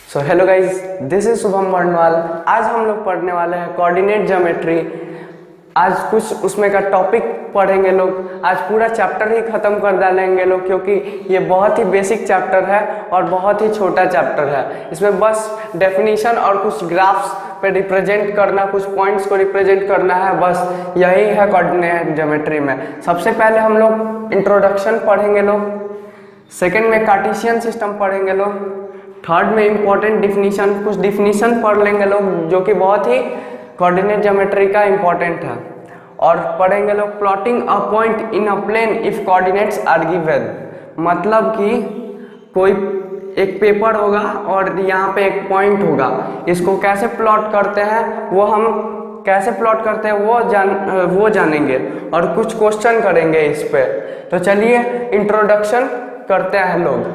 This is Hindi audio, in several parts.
So hello guys, this is Shubham Varnwal. आज हम लोग पढ़ने वाले हैं कोऑर्डिनेट ज्योमेट्री। आज कुछ उसमें का टॉपिक पढ़ेंगे लोग। आज पूरा चैप्टर ही खत्म कर डालेंगे लोग, क्योंकि ये बहुत ही बेसिक चैप्टर है और बहुत ही छोटा चैप्टर है। इसमें बस डेफिनेशन और कुछ ग्राफ्स पे रिप्रेजेंट करना, कुछ पॉइंट्स को रिप्रेजेंट करना है, बस यही है कोऑर्डिनेट ज्योमेट्री में। सबसे पहले हम लोग इंट्रोडक्शन पढ़ेंगे लोग, सेकेंड में कार्टेशियन सिस्टम पढ़ेंगे लोग, थर्ड में इम्पोर्टेंट डिफिनीशन, कुछ डिफिनीशन पढ़ लेंगे लोग जो कि बहुत ही कोऑर्डिनेट ज्योमेट्री का इम्पोर्टेंट है। और पढ़ेंगे लोग plotting a point in a plane if coordinates are given. मतलब कि कोई एक पेपर होगा और यहाँ पे एक पॉइंट होगा, इसको कैसे प्लॉट करते हैं वो हम कैसे प्लॉट करते हैं वो जानेंगे और कुछ क्वेश्चन करेंगे इस पे। तो चलिए इंट्रोडक्शन करते हैं लोग।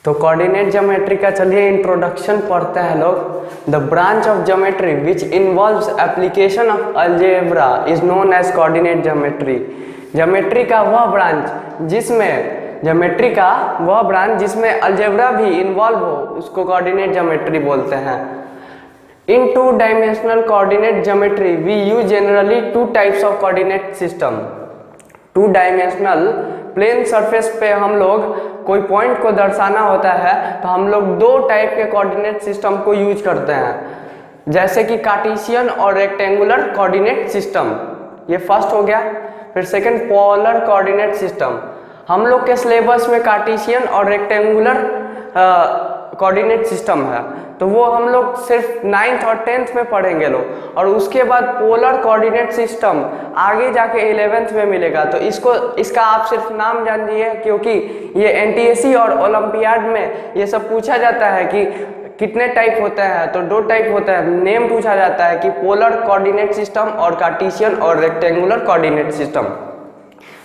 तो कोऑर्डिनेट ज्योमेट्री का चलिए इंट्रोडक्शन पढ़ते हैं लोग। The branch of geometry which involves application of algebra is known as coordinate geometry. Geometry का वह ब्रांच जिसमें अलजेब्रा भी इन्वॉल्व हो उसको कोऑर्डिनेट ज्योमेट्री बोलते हैं। In two dimensional coordinate geometry we use generally two types of coordinate system. Two dimensional plane surface पे हम लोग कोई पॉइंट को दर्शाना होता है तो हम लोग दो टाइप के कोऑर्डिनेट सिस्टम को यूज करते हैं, जैसे कि कार्टेशियन और रेक्टेंगुलर कोऑर्डिनेट सिस्टम, ये फर्स्ट हो गया। फिर सेकंड पोलर कोऑर्डिनेट सिस्टम। हम लोग के सिलेबस में कार्टेशियन और रेक्टेंगुलर कोऑर्डिनेट सिस्टम है, तो वो हम लोग सिर्फ 9th और 10th में पढ़ेंगे लोग। और उसके बाद पोलर कोऑर्डिनेट सिस्टम आगे जाके 11th में मिलेगा। तो इसका आप सिर्फ नाम जानिए, क्योंकि ये एनटीएससी और ओलंपियाड में ये सब पूछा जाता है कि कितने टाइप होते हैं, तो दो टाइप होता है। नेम पूछा जाता है कि पोलर कोऑर्डिनेट सिस्टम और कार्टेशियन और रेक्टेंगुलर कोऑर्डिनेट सिस्टम।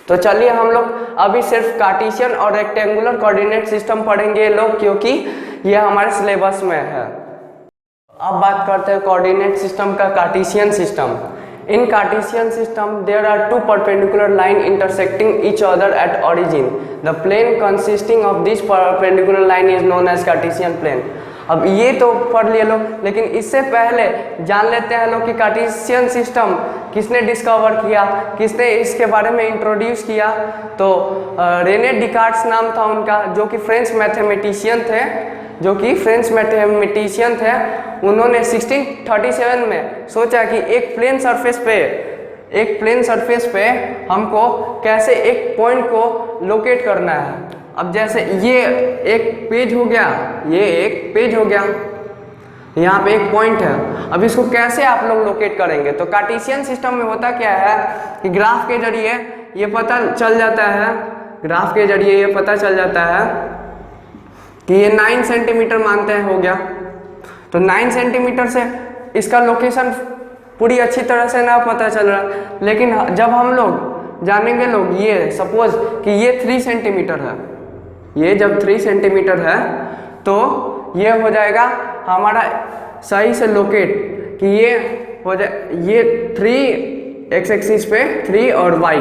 तो चलिए हम लोग अभी सिर्फ कार्टेशियन और रेक्टेंगुलर कोऑर्डिनेट सिस्टम पढ़ेंगे लोग, क्योंकि ये हमारे सिलेबस में है। अब बात करते हैं कोऑर्डिनेट सिस्टम का Cartesian system. In Cartesian system there are two perpendicular line intersecting each other at origin. The plane consisting of this perpendicular line is known as Cartesian plane. अब ये तो पढ़ लिए लोग, लेकिन इससे पहले जान लेते हैं लोग कि कार्टेशियन सिस्टम किसने डिस्कवर किया, किसने इसके बारे में इंट्रोड्यूस किया। तो रेने डिकार्ट्स नाम था उनका, जो कि फ्रेंच मैथमेटिशियन थे। उन्होंने 1637 में सोचा कि एक प्लेन सरफेस पे हमको कैसे एक पॉइंट को लोकेट करना है। अब जैसे ये एक पेज हो गया, यहाँ पे एक पॉइंट है। अब इसको कैसे आप लोग लोकेट करेंगे? तो कार्टेशियन सिस्टम में होता क्या है कि ग्राफ के जरिए ये पता चल जाता है कि ये 9 सेंटीमीटर मानते हैं हो गया। तो 9 सेंटीमीटर से इसका लोकेशन पूरी अच्छी तरह से ना पता चल रहा, लेकिन जब हम लोग जानेंगे लोग, ये सपोज कि ये 3 सेंटीमीटर है, ये जब 3 सेंटीमीटर है तो ये हो जाएगा हमारा सही से लोकेट कि ये हो जाए, ये 3 एक्स एक्सिस पे 3 और y,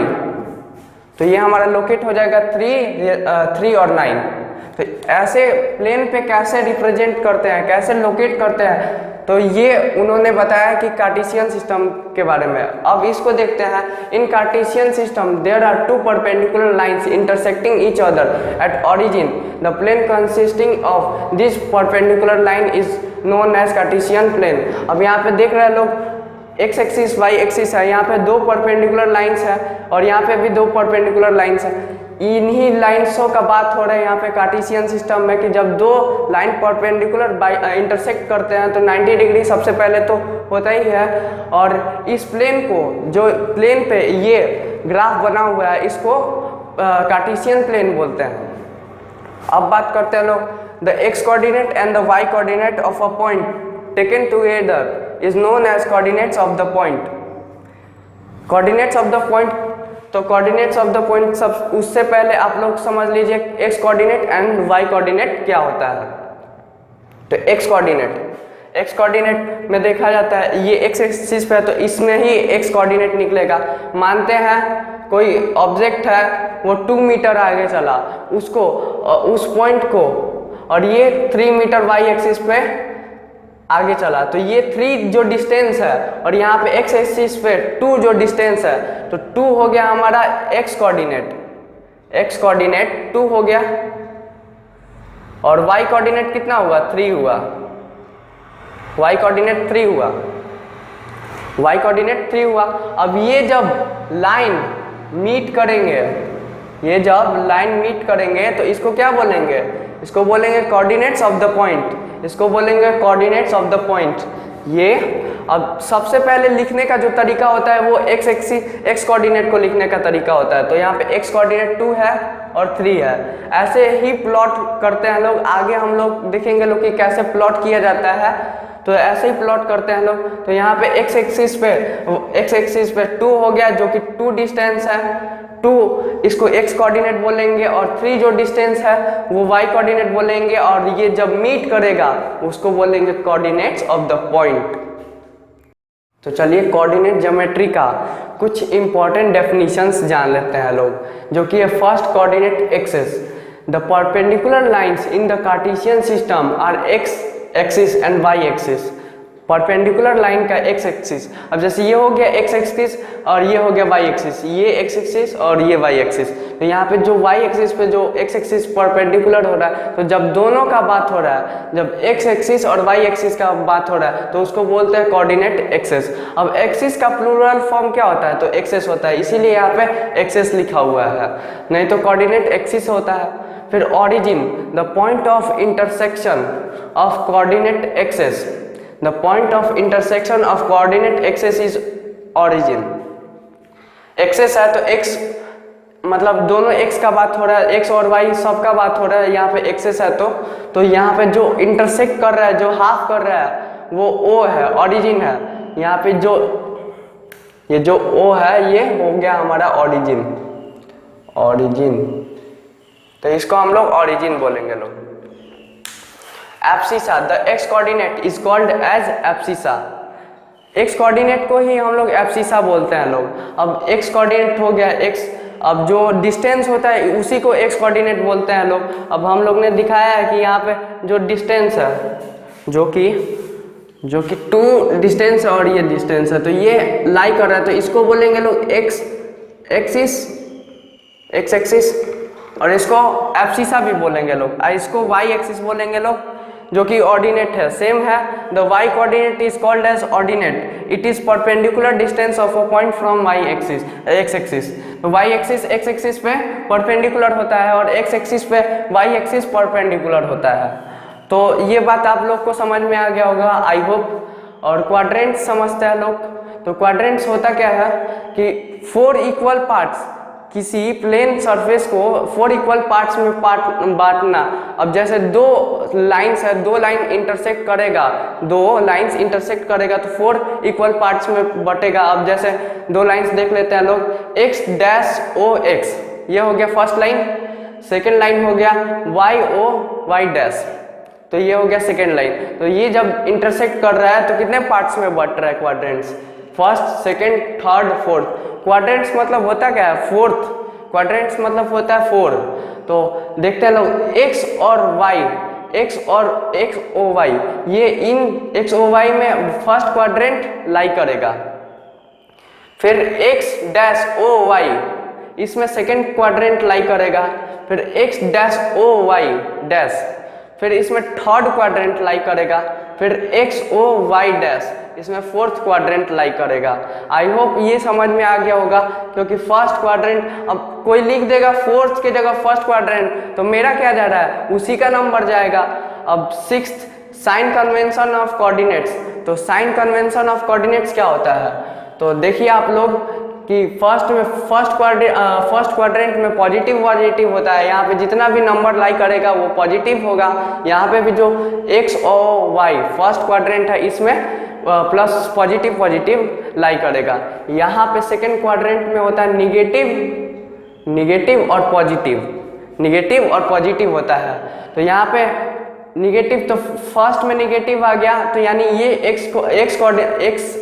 तो ये हमारा लोकेट हो जाएगा 3 और 9। तो ऐसे प्लेन पे कैसे रिप्रेजेंट करते हैं, कैसे लोकेट करते हैं, तो ये उन्होंने बताया कि कार्टेशियन सिस्टम के बारे में। अब इसको देखते हैं। In Cartesian system there are two perpendicular lines intersecting each other at origin. The plane consisting of this perpendicular line is known as Cartesian plane. अब यहाँ पे देख रहे हैं लोग, एक्स एक्सिस वाई एक्सिस है, यहाँ पे 2 परपेंडिकुलर लाइंस है और यहाँ पे भी 2 परपेंडिकुलर लाइंस है। इन्हीं लाइन्सों का बात हो रहा है यहाँ पे कार्टेशियन सिस्टम में, कि जब 2 लाइन परपेंडिकुलर इंटरसेक्ट करते हैं तो 90 डिग्री सबसे पहले तो होता ही है। और इस प्लेन को, जो प्लेन पे ये ग्राफ बना हुआ है, इसको कार्टेशियन प्लेन बोलते हैं। अब बात करते हैं लोग, the X coordinate and the Y coordinate of a point taken together is known as coordinates of the point. Coordinates of the point, तो कोऑर्डिनेट्स ऑफ द पॉइंट सब, उससे पहले आप लोग समझ लीजिए X coordinate and Y coordinate क्या होता है। तो एक्स कोऑर्डिनेट में देखा जाता है, ये एक्स एक्सिस पे है तो इसमें ही एक्स कोऑर्डिनेट निकलेगा। मानते हैं कोई ऑब्जेक्ट है वो 2 मीटर आगे चला, उसको उस पॉइंट को और ये 3 मीटर वाई एक्सिस पे आगे चला, तो ये 3 जो डिस्टेंस है और यहाँ पे एक्स एक्सिस पे 2 जो डिस्टेंस है, तो 2 हो गया हमारा एक्स कोऑर्डिनेट 2 हो गया, और वाई कोऑर्डिनेट कितना हुआ 3 हुआ, वाई कोऑर्डिनेट 3 हुआ, वाई कोऑर्डिनेट 3 हुआ। अब ये जब लाइन मीट करेंगे, ये जब लाइन मीट करेंगे तो इसको क्या बोलेंगे, इसको बोलेंगे कोऑर्डिनेट्स ऑफ द पॉइंट, इसको बोलेंगे कोऑर्डिनेट्स ऑफ द पॉइंट। ये अब सबसे पहले लिखने का जो तरीका होता है वो एक्स कोऑर्डिनेट को लिखने का तरीका होता है। तो यहाँ पे एक्स कोऑर्डिनेट 2 है और 3 है। ऐसे ही प्लॉट करते हैं लोग, आगे हम लोग देखेंगे लोग कि कैसे प्लॉट किया जाता है, तो ऐसे ही प्लॉट करते हैं लोग। तो यहाँ पे एक्स एक्सिस पे 2 हो गया जो कि 2 डिस्टेंस है, 2 इसको एक्स कोऑर्डिनेट बोलेंगे, और 3 जो डिस्टेंस है वो वाई कोऑर्डिनेट बोलेंगे, और ये जब मीट करेगा उसको बोलेंगे कोऑर्डिनेट्स ऑफ द पॉइंट। तो चलिए कोऑर्डिनेट ज्योमेट्री का कुछ इंपॉर्टेंट डेफिनेशंस जान लेते हैं लोग, जो कि है first coordinate axis, the perpendicular lines in the Cartesian system are X axis and Y axis. Perpendicular line का एक्स एक्सिस, अब जैसे ये हो गया एक्स एक्सिस और ये हो गया वाई एक्सिस, ये एक्स एक्सिस और ये वाई एक्सिस, तो यहाँ पे जो वाई एक्सिस पे जो एक्स एक्सिस परपेंडिकुलर हो रहा है, तो जब दोनों का बात हो रहा है, जब एक्स एक्सिस और वाई एक्सिस का बात हो रहा है तो उसको बोलते हैं कोऑर्डिनेट एक्सिस। अब एक्सिस का प्लूरल फॉर्म क्या होता है, तो एक्सेस होता है, इसीलिए यहाँ पे एक्सेस लिखा हुआ है, नहीं तो कोऑर्डिनेट एक्सिस होता है। फिर origin, the point of intersection of coordinate axis, the point of intersection of coordinate axis is origin। Axis है तो x मतलब दोनों x का बात हो रहा है, x और y सब का बात हो रहा है, यहाँ पे एक्सेस है तो यहाँ पे जो इंटरसेक्ट कर रहा है, जो हाफ कर रहा है वो O है, ऑरिजिन है। यहाँ पे ये जो O है ये हो गया हमारा ऑरिजिन, तो इसको हम लोग ऑरिजिन बोलेंगे लोग। Abscissa, the X coordinate is called as abscissa, X coordinate को ही हम लोग एब्सिसा बोलते हैं लोग। अब एक्स कोऑर्डिनेट हो गया x, अब जो डिस्टेंस होता है उसी को एक्स कोऑर्डिनेट बोलते हैं लोग। अब हम लोग ने दिखाया है कि यहाँ पे जो डिस्टेंस है जो कि 2 डिस्टेंस है और ये डिस्टेंस है, तो ये लाई कर रहा है, तो इसको बोलेंगे लोग एक्स एक्सिस, और इसको एब्सिसा भी बोलेंगे लोग, इसको वाई एक्सिस बोलेंगे लोग, जो कि ऑर्डिनेट है, सेम है। The Y coordinate is called as ordinate, it is perpendicular distance of a point from Y axis, X axis. तो वाई एक्सिस एक्स एक्सिस पे परपेंडिकुलर होता है और एक्स एक्सिस पे वाई एक्सिस परपेंडिकुलर होता है। तो ये बात आप लोग को समझ में आ गया होगा, आई होप। और क्वाड्रेंट्स समझते हैं लोग, तो क्वाड्रेंट्स होता क्या है कि 4 इक्वल पार्ट्स, किसी प्लेन सरफेस को 4 इक्वल पार्ट्स में बांटना। अब जैसे 2 लाइंस है, 2 लाइन इंटरसेक्ट करेगा, 2 लाइंस इंटरसेक्ट करेगा तो 4 इक्वल पार्ट्स में बटेगा। अब जैसे 2 लाइंस देख लेते हैं लोग, x डैश o x, ये हो गया फर्स्ट लाइन। सेकेंड लाइन हो गया y o y डैश, तो ये हो गया सेकेंड लाइन। तो ये जब इंटरसेक्ट कर रहा है तो कितने पार्ट्स में बट रहा है quadrants, first, second, third, fourth. Quadrants मतलब होता क्या है, फोर्थ। क्वाड्रेंट्स मतलब होता है 4। तो देखते हैं लोग x और y, x और x o y, ये इन x o y में फर्स्ट क्वाड्रेंट लाई करेगा। फिर x डैश o y, इसमें सेकेंड क्वाड्रेंट लाई करेगा। फिर x dash o y dash, फिर इसमें थर्ड क्वाड्रेंट लाई करेगा। फिर x o y डैश, इसमें फोर्थ क्वाड्रेंट लाई करेगा। आई होप ये समझ में आ गया होगा, क्योंकि फर्स्ट क्वाड्रेंट, अब कोई लिख देगा फोर्थ के जगह फर्स्ट क्वाड्रेंट, तो मेरा क्या जा रहा है, उसी का नंबर जाएगा। अब 6th, sign convention of coordinates. तो साइन कन्वेंशन ऑफ कोऑर्डिनेट्स क्या होता है, तो देखिए आप लोग कि फर्स्ट क्वाड्रेंट में पॉजिटिव होता है, यहाँ पे जितना भी नंबर लाई करेगा वो पॉजिटिव होगा। यहाँ पे भी जो x और y फर्स्ट क्वाड्रेंट है इसमें प्लस पॉजिटिव लाई करेगा। यहाँ पे सेकेंड क्वाड्रेंट में होता है निगेटिव और पॉजिटिव होता है। तो यहाँ पे निगेटिव, तो फर्स्ट में निगेटिव आ गया, तो यानी ये एक्स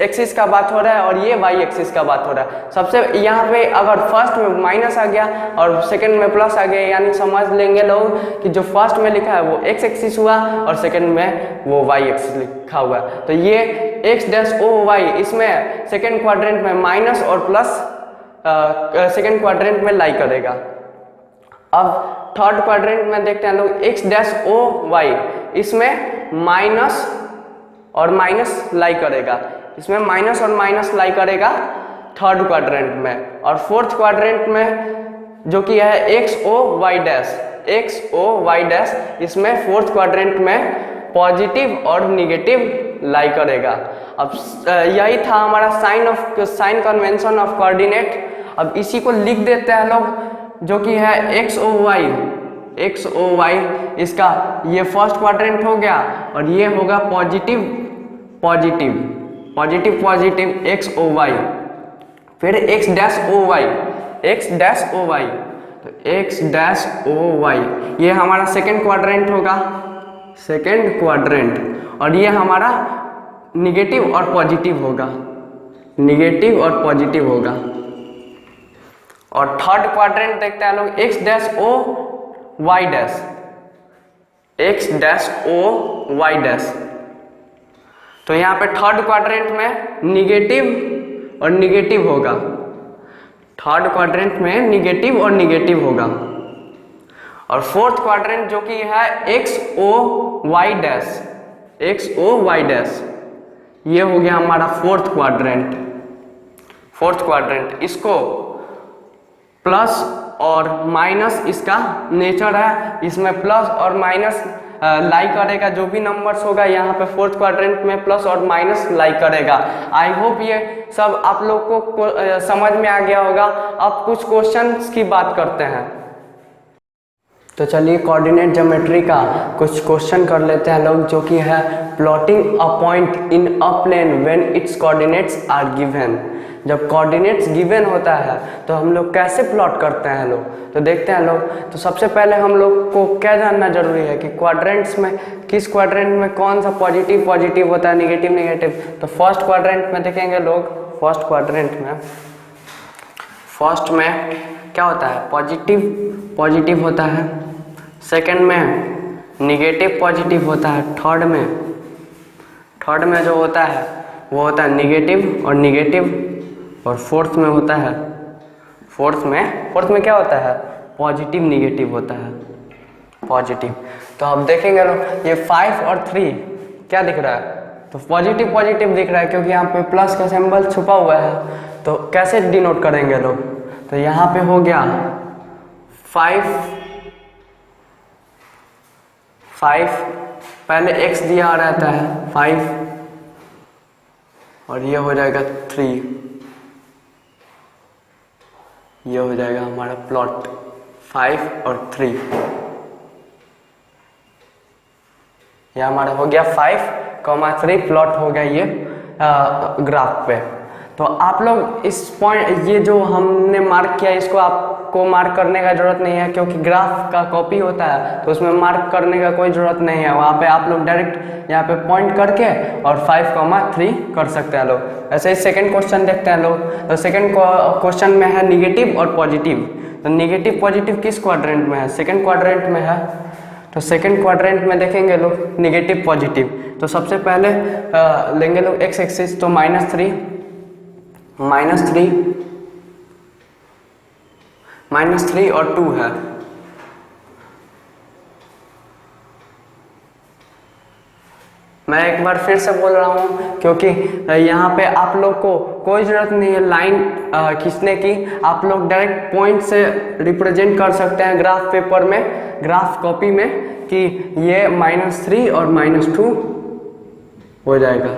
एक्सिस का बात हो रहा है और ये वाई एक्सिस का बात हो रहा है। सबसे यहाँ पे अगर फर्स्ट में माइनस आ गया और सेकंड में प्लस आ गया, यानी समझ लेंगे लोग कि जो फर्स्ट में लिखा है वो एक्स एक्सिस हुआ और सेकंड में वो वाई एक्सिस लिखा हुआ। तो ये एक्स डैश ओ वाई, इसमें सेकेंड क्वाड्रेंट में माइनस और प्लस सेकेंड क्वाड्रेंट में लाई करेगा। अब थर्ड क्वाड्रेंट में देखते हैं लोग एक्स डैश ओ वाई, इसमें माइनस और माइनस लाई करेगा, इसमें माइनस और माइनस लाई करेगा थर्ड क्वाड्रेंट में। और फोर्थ क्वाड्रेंट में जो कि है एक्स ओ वाई डैश, इसमें फोर्थ क्वाड्रेंट में पॉजिटिव और निगेटिव लाई करेगा। अब यही था हमारा साइन कन्वेंशन ऑफ कोऑर्डिनेट। अब इसी को लिख देते हैं लोग, जो कि है एक्स ओ वाई, इसका ये फर्स्ट क्वाड्रेंट हो गया और ये होगा पॉजिटिव एक्स ओ वाई। फिर एक्स डैश ओ वाई, तो एक्स डैश ओ वाई ये हमारा सेकेंड क्वाड्रेंट होगा, और ये हमारा निगेटिव और पॉजिटिव होगा। और थर्ड क्वाड्रेंट देखते हैं लोग X dash O Y dash, तो यहाँ पे थर्ड क्वाड्रेंट में निगेटिव और निगेटिव होगा, और फोर्थ क्वाड्रेंट जो कि है एक्स ओ वाई डैश, ये हो गया हमारा फोर्थ क्वाड्रेंट। इसको प्लस और माइनस इसका नेचर है, इसमें प्लस और माइनस लाई करेगा, जो भी नंबर्स होगा यहाँ पे फोर्थ क्वाड्रेंट में प्लस और माइनस लाई करेगा। आई होप ये सब आप लोग को समझ में आ गया होगा। अब कुछ क्वेश्चंस की बात करते हैं, तो चलिए कोऑर्डिनेट ज्योमेट्री का कुछ क्वेश्चन कर लेते हैं लोग, जो कि है plotting a point in a plane when its coordinates are given. जब कोऑर्डिनेट्स गिवन होता है तो हम लोग कैसे प्लॉट करते हैं लोग, तो देखते हैं लोग। तो सबसे पहले हम लोग को क्या जानना जरूरी है कि क्वाड्रेंट्स में किस क्वाड्रेंट में कौन सा पॉजिटिव होता है, निगेटिव। तो फर्स्ट क्वाड्रेंट में देखेंगे लोग, फर्स्ट में क्या होता है, पॉजिटिव होता है। सेकंड में निगेटिव पॉजिटिव होता है। थर्ड में जो होता है वो होता है निगेटिव। और फोर्थ में होता है, फोर्थ में क्या होता है, पॉजिटिव निगेटिव होता है, पॉजिटिव। तो अब देखेंगे लोग ये 5 और 3 क्या दिख रहा है, तो पॉजिटिव दिख रहा है, क्योंकि यहाँ पे प्लस का सिंबल छुपा हुआ है। तो कैसे डिनोट करेंगे लोग, तो यहाँ पे हो गया 5, पहले x दिया रहता है 5, और ये हो जाएगा 3, ये हो जाएगा हमारा प्लॉट 5 और 3। ये हमारा हो गया 5,3 प्लॉट हो गया ये ग्राफ पे। तो आप लोग इस पॉइंट, ये जो हमने मार्क किया, इसको आपको मार्क करने का जरूरत नहीं है, क्योंकि ग्राफ का कॉपी होता है तो उसमें मार्क करने का कोई ज़रूरत नहीं है। वहाँ पे आप लोग डायरेक्ट यहाँ पे पॉइंट करके और 5,3 कर सकते हैं लोग। ऐसे ही सेकंड क्वेश्चन देखते हैं लोग। तो सेकंड क्वेश्चन में है निगेटिव और पॉजिटिव। तो निगेटिव पॉजिटिव किस क्वाड्रेंट में है, सेकेंड क्वाड्रेंट में है। तो सेकेंड क्वाड्रेंट में देखेंगे लोग निगेटिव पॉजिटिव। तो सबसे पहले लेंगे लोग एक्स एक्सिस, तो -3 और 2 है। मैं एक बार फिर से बोल रहा हूँ, क्योंकि यहाँ पे आप लोग को कोई ज़रूरत नहीं है लाइन खींचने की। आप लोग डायरेक्ट पॉइंट से रिप्रेजेंट कर सकते हैं ग्राफ पेपर में, ग्राफ कॉपी में, कि ये -3 और -2 हो जाएगा।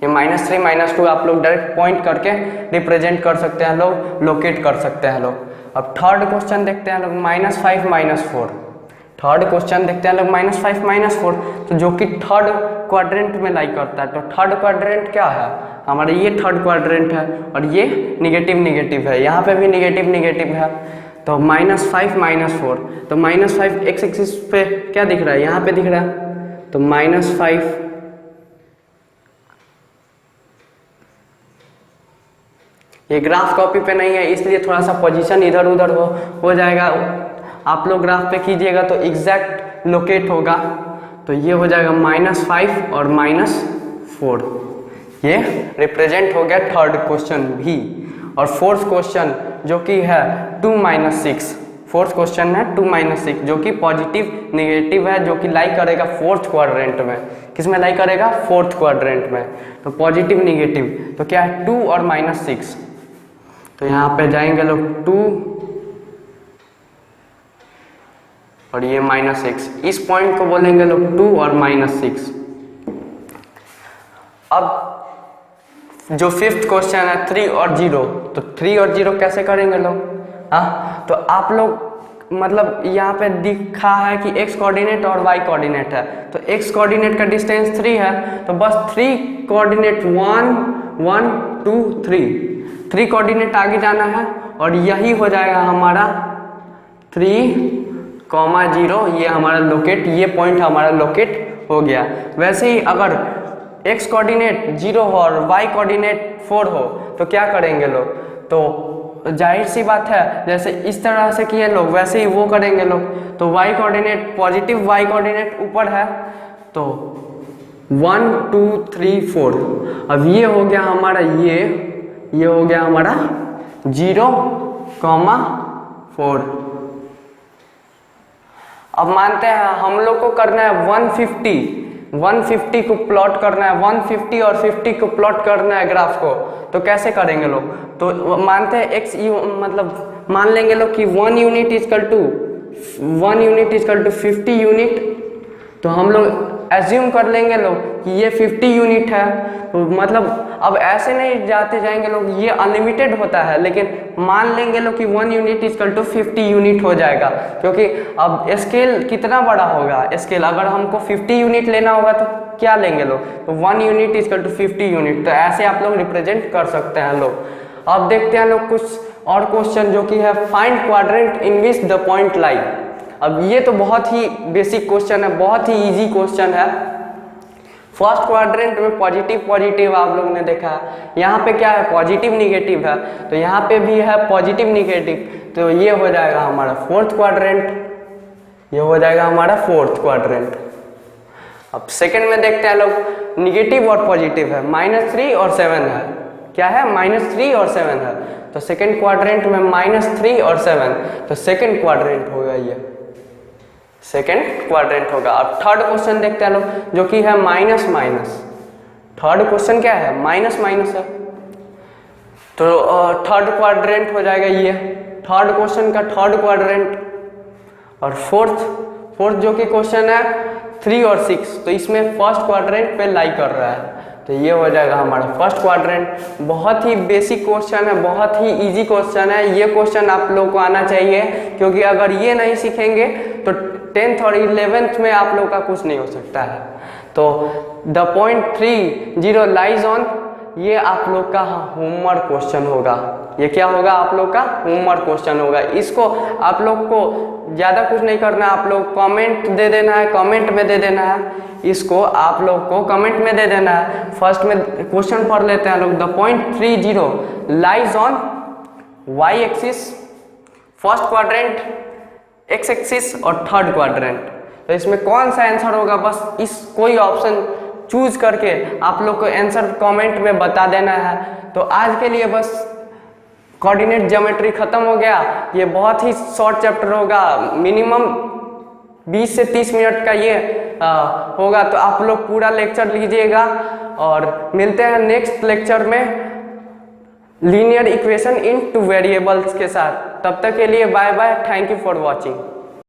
ये -3 -2 आप लोग डायरेक्ट पॉइंट करके रिप्रेजेंट कर सकते हैं लोग, लोकेट कर सकते हैं लोग। अब थर्ड क्वेश्चन देखते हैं लोग, -5 -4। थर्ड क्वेश्चन देखते हैं लोग -5 -4, तो जो कि थर्ड क्वाड्रेंट में लाई करता है। तो थर्ड क्वाड्रेंट क्या है हमारा, ये थर्ड क्वाड्रेंट है और ये निगेटिव है, यहाँ पे भी निगेटिव है। तो -5 -4, तो -5 एक्स एक्सिस पे क्या दिख रहा है, यहाँ पे दिख रहा है तो -5, ये ग्राफ कॉपी पे नहीं है इसलिए थोड़ा सा पोजीशन इधर उधर हो जाएगा। आप लोग ग्राफ पे कीजिएगा तो एग्जैक्ट लोकेट होगा। तो ये हो जाएगा -5 और -4, ये रिप्रेजेंट हो गया थर्ड क्वेश्चन भी। और फोर्थ क्वेश्चन जो कि है 2 - 6, फोर्थ क्वेश्चन है 2 - 6 जो कि पॉजिटिव नेगेटिव है, जो कि लाई करेगा फोर्थ क्वाड्रेंट में। किस में लाई करेगा? फोर्थ क्वाड्रेंट में। तो पॉजिटिव नेगेटिव तो क्या है 2 और -6। तो यहाँ पे जाएंगे लोग 2 और ये -6, इस पॉइंट को बोलेंगे लोग 2 और -6। अब जो फिफ्थ क्वेश्चन है 3 और 0, तो 3 और 0 कैसे करेंगे लोग? हाँ, तो आप लोग मतलब यहाँ पे दिखा है कि x कोऑर्डिनेट और y कोऑर्डिनेट है, तो x कोऑर्डिनेट का डिस्टेंस 3 है, तो बस 3 कोऑर्डिनेट 1 1 2 3 कोऑर्डिनेट आगे जाना है और यही हो जाएगा हमारा 3, 0, ये हमारा लोकेट, ये पॉइंट हमारा लोकेट हो गया। वैसे ही अगर x कोऑर्डिनेट 0 हो और y कोऑर्डिनेट 4 हो तो क्या करेंगे लोग? तो जाहिर सी बात है जैसे इस तरह से किए लोग वैसे ही वो करेंगे लोग। तो y coordinate, positive y coordinate ऊपर है, तो 1 2 3 4। अब ये हो गया हमारा ये हो गया हमारा 0, 4। अब मानते हैं हम लोग को करना है 150 को प्लॉट करना है, 150 और 50 को प्लॉट करना है ग्राफ को। तो कैसे करेंगे लोग? तो मानते हैं x मतलब मान लेंगे लोग कि 1 यूनिट इजकल टू 50 यूनिट। तो हम लोग एज्यूम कर लेंगे लोग कि ये 50 यूनिट है। तो मतलब अब ऐसे नहीं जाते जाएंगे लोग, ये अनलिमिटेड होता है, लेकिन मान लेंगे लोग कि 1 यूनिट इजकल टू 50 यूनिट हो जाएगा, क्योंकि अब स्केल कितना बड़ा होगा। स्केल अगर हमको 50 यूनिट लेना होगा तो क्या लेंगे लोग? तो 1 यूनिट इजकल टू 50 यूनिट। तो ऐसे आप लोग रिप्रेजेंट कर सकते हैं लोग। अब देखते हैं लोग कुछ और क्वेश्चन जो कि है find quadrant in which the point लाई। अब ये तो बहुत ही बेसिक क्वेश्चन है, बहुत ही इजी क्वेश्चन है। फर्स्ट क्वाड्रेंट में पॉजिटिव आप लोगों ने देखा है, यहाँ पे क्या है? पॉजिटिव निगेटिव है, तो यहाँ पे भी है पॉजिटिव निगेटिव। तो ये हो जाएगा हमारा फोर्थ क्वाड्रेंट, ये हो जाएगा हमारा फोर्थ क्वाड्रेंट। अब सेकंड में देखते हैं लोग, निगेटिव और पॉजिटिव है, -3 और 7 है। क्या है? -3 और 7 है। तो सेकंड क्वाड्रेंट में -3 और 7, तो सेकंड क्वाड्रेंट होगा, ये सेकंड क्वाड्रेंट होगा। अब थर्ड क्वेश्चन देखते हैं लोग जो कि है माइनस। थर्ड क्वेश्चन क्या है? माइनस है, तो थर्ड क्वाड्रेंट हो जाएगा ये थर्ड क्वेश्चन का थर्ड क्वाड्रेंट। और फोर्थ जो कि क्वेश्चन है 3 और 6, तो इसमें फर्स्ट क्वाड्रेंट पे लाई कर रहा है, तो ये हो जाएगा हमारा फर्स्ट क्वाड्रेंट। बहुत ही बेसिक क्वेश्चन है, बहुत ही इजी क्वेश्चन है। ये क्वेश्चन आप लोग को आना चाहिए, क्योंकि अगर ये नहीं सीखेंगे तो 10th और 11th में आप लोग का कुछ नहीं हो सकता है। तो द पॉइंट 3 0 लाइज ऑन, ये आप लोग का होमवर्क क्वेश्चन होगा। ये क्या होगा? आप लोग का होमवर्क क्वेश्चन होगा। इसको आप लोग को ज़्यादा कुछ नहीं करना है, आप लोग कमेंट दे देना है, कमेंट में दे देना है। इसको आप लोग को कमेंट में दे देना है। फर्स्ट में क्वेश्चन पढ़ लेते हैं लोग। The point 3 0 lies on y axis, first quadrant, x axis और थर्ड क्वाड्रेंट। तो इसमें कौन सा आंसर होगा? बस इस कोई ऑप्शन चूज करके आप लोग को आंसर कमेंट में बता देना है। तो आज के लिए बस कोऑर्डिनेट ज्योमेट्री खत्म हो गया। ये बहुत ही शॉर्ट चैप्टर होगा, मिनिमम 20 से 30 मिनट का ये होगा। तो आप लोग पूरा लेक्चर लीजिएगा और मिलते हैं नेक्स्ट लेक्चर में लीनियर इक्वेशन इन 2 वेरिएबल्स के साथ। तब तक के लिए bye bye, thank you for watching.